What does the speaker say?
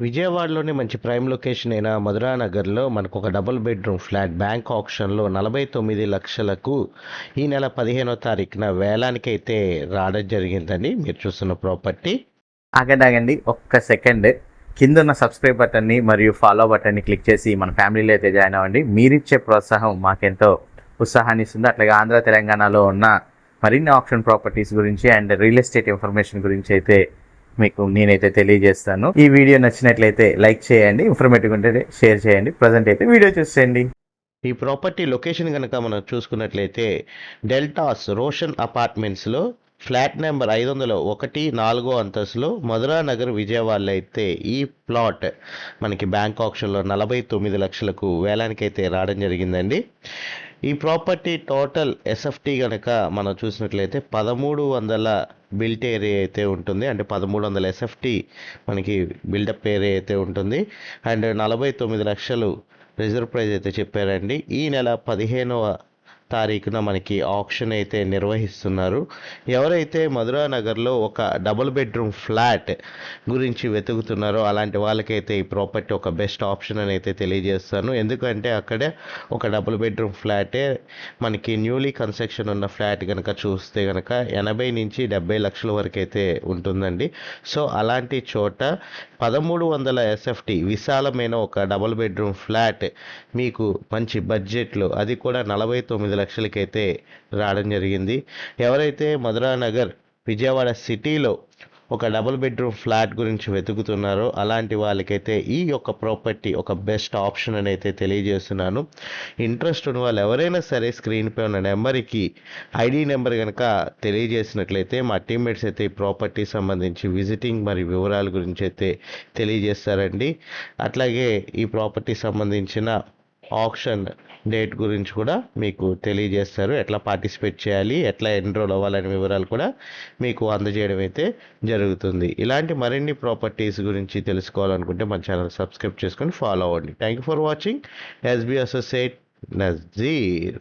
విజయవాడలోని మంచి prime location అయిన మధురా నగర్లో మనకు ఒక డబుల్ బెడ్రూమ్ ఫ్లాట్ బ్యాంక్ ఆప్షన్లో 49 లక్షలకు ఈ నెల 15వ తారీఖున వేలానికైతే రావడం జరిగిందండి. మీరు చూస్తున్న ప్రాపర్టీ. ఆగండి ఒక్క సెకండ్. కింద ఉన్న సబ్స్క్రైబ్ బటన్ని మరియు ఫాలో బటన్ని క్లిక్ చేసి మన ఫ్యామిలీలో అయితే జాయిన్ అవ్వండి. మీరిచ్చే ప్రోత్సాహం మాకెంతో ఉత్సాహాన్ని ఇస్తుంది. అట్లాగే ఆంధ్ర తెలంగాణలో ఉన్న మరిన్ని ఆప్షన్ ప్రాపర్టీస్ గురించి అండ్ రియల్ ఎస్టేట్ ఇన్ఫర్మేషన్ గురించి అయితే మీకు నేనైతే తెలియజేస్తాను. ఈ వీడియో నచ్చినట్లయితే లైక్ చేయండి, ఇన్ఫర్మేటివ్ ఉంటే షేర్ చేయండి. ప్రజెంట్ అయితే వీడియో చూసేయండి. ఈ ప్రాపర్టీ లొకేషన్ కనుక మనం చూసుకున్నట్లయితే డెల్టాస్ రోషన్ అపార్ట్మెంట్స్లో ఫ్లాట్ నెంబర్ 501 4వ అంతస్తులో మధురా నగర్ విజయవాడలో అయితే ఈ ప్లాట్ మనకి బ్యాంక్ ఆప్షన్లో 49 లక్షలకు వేలానికైతే రావడం జరిగిందండి. ఈ ప్రాపర్టీ టోటల్ ఎస్ఎఫ్టీ కనుక మనం చూసినట్లయితే 1300 బిల్ట్ ఏరియా అయితే ఉంటుంది. అంటే 1300 ఎస్ఎఫ్టీ మనకి బిల్డప్ ఏరియా అయితే ఉంటుంది. అండ్ 49 లక్షలు రిజర్వ్ ప్రైస్ అయితే చెప్పారండి. ఈ నెల 15వ తారీఖున మనకి ఆప్షన్ అయితే నిర్వహిస్తున్నారు. ఎవరైతే మధురా నగర్లో ఒక డబుల్ బెడ్రూమ్ ఫ్లాట్ గురించి వెతుకుతున్నారో అలాంటి వాళ్ళకైతే ఈ ప్రాపర్టీ ఒక బెస్ట్ ఆప్షన్ అని అయితే తెలియజేస్తాను. ఎందుకంటే అక్కడే ఒక డబుల్ బెడ్రూమ్ ఫ్లాటే మనకి న్యూలీ కన్స్ట్రక్షన్ ఉన్న ఫ్లాట్ కనుక చూస్తే కనుక 80 నుంచి 70 లక్షల వరకు అయితే ఉంటుందండి. సో అలాంటి చోట 1300 ఎస్ఎఫ్టీ విశాలమైన ఒక డబుల్ బెడ్రూమ్ ఫ్లాట్ మీకు మంచి బడ్జెట్లో, అది కూడా 49 లక్షలకైతే రావడం జరిగింది. ఎవరైతే మధురా నగర్ విజయవాడ సిటీలో ఒక డబుల్ బెడ్రూమ్ ఫ్లాట్ గురించి వెతుకుతున్నారో అలాంటి వాళ్ళకైతే ఈ యొక్క ప్రాపర్టీ ఒక బెస్ట్ ఆప్షన్ అని అయితే తెలియజేస్తున్నాను. ఇంట్రెస్ట్ ఉన్న వాళ్ళు ఎవరైనా సరే స్క్రీన్పై ఉన్న నెంబర్కి ఐడి నెంబర్ కనుక తెలియజేసినట్లయితే మా టీమ్మేట్స్ అయితే ఈ ప్రాపర్టీ సంబంధించి విజిటింగ్ మరియు వివరాల గురించి అయితే తెలియజేస్తారండి. అట్లాగే ఈ ప్రాపర్టీ సంబంధించిన ఆప్షన్ డేట్ గురించి కూడా మీకు తెలియజేస్తారు. ఎట్లా పార్టిసిపేట్ చేయాలి, ఎట్లా ఎన్రోల్ అవ్వాలనే వివరాలు కూడా మీకు అందజేయడం అయితే జరుగుతుంది. ఇలాంటి మరిన్ని ప్రాపర్టీస్ గురించి తెలుసుకోవాలనుకుంటే మన ఛానల్ సబ్స్క్రైబ్ చేసుకొని ఫాలో అవ్వండి. Thank you for watching. SB associate Nazir.